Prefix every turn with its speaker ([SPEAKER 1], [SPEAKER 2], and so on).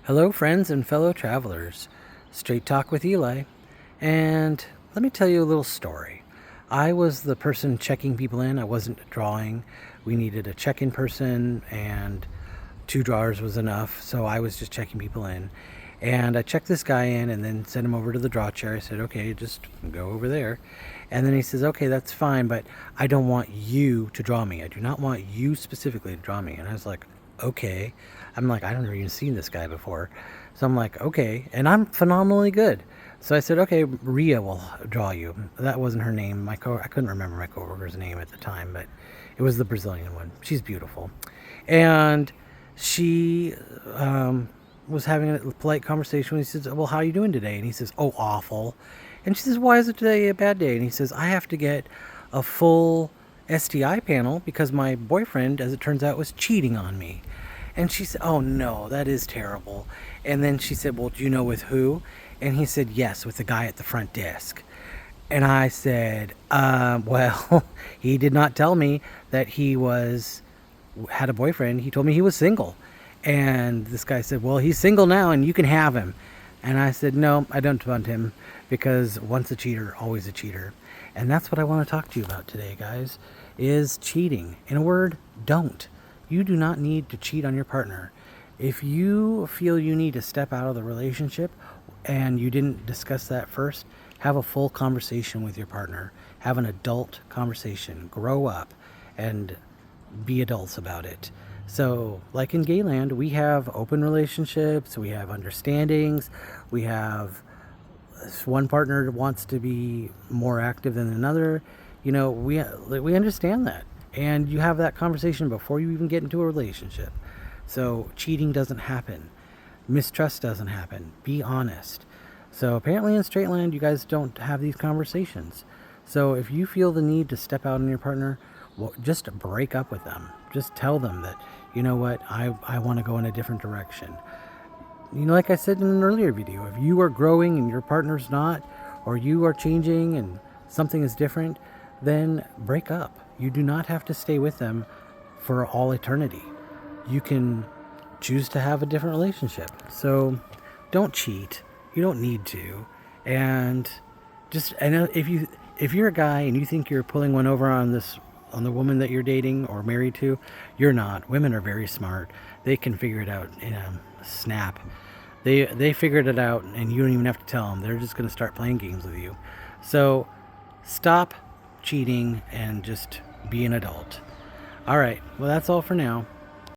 [SPEAKER 1] Hello, friends and fellow travelers. Straight Talk with Eli. And let me tell you a little story. I was the person checking people in. I wasn't drawing. We needed a check in person, and 2 drawers was enough. So I was just checking people in. And I checked this guy in and then sent him over to the draw chair. I said, okay, just go over there. And then he says, okay, that's fine, but I don't want you to draw me. I do not want you specifically to draw me. And I was like, okay. I'm like, I don't even seen this guy before. So I'm like, okay. And I'm phenomenally good. So I said, okay, Ria will draw you. That wasn't her name. I couldn't remember my coworker's name at the time, but it was the Brazilian one. She's beautiful. And she was having a polite conversation. He says, well, how are you doing today? And he says, oh, awful. And she says, why is it today a bad day? And he says, I have to get a full STI panel because my boyfriend, as it turns out, was cheating on me. And she said, oh no, that is terrible. And then she said, well, do you know with who? And he said, yes, with the guy at the front desk. And I said, well, he did not tell me that he had a boyfriend. He told me he was single. And this guy said, well, he's single now and you can have him. And I said, no, I don't want him, because once a cheater, always a cheater. And that's what I want to talk to you about today, guys, is cheating. In a word, don't. You do not need to cheat on your partner. If you feel you need to step out of the relationship and you didn't discuss that first, have a full conversation with your partner. Have an adult conversation. Grow up and be adults about it. So, like in Gayland, we have open relationships, we have understandings, we have one partner wants to be more active than another. We understand that. And you have that conversation before you even get into a relationship. So cheating doesn't happen. Mistrust doesn't happen. Be honest. So apparently in Straightland, you guys don't have these conversations. So if you feel the need to step out on your partner, well, just break up with them. Just tell them that, you know what, I want to go in a different direction. Like I said in an earlier video, if you are growing and your partner's not, or you are changing and something is different, then break up. You do not have to stay with them for all eternity. You can choose to have a different relationship. So don't cheat. You don't need to. And if you're a guy and you think you're pulling one over on the woman that you're dating or married to, you're not. Women are very smart. They can figure it out in a snap. They figured it out, and you don't even have to tell them. They're just going to start playing games with you. So stop cheating and just be an adult. All right. Well, that's all for now.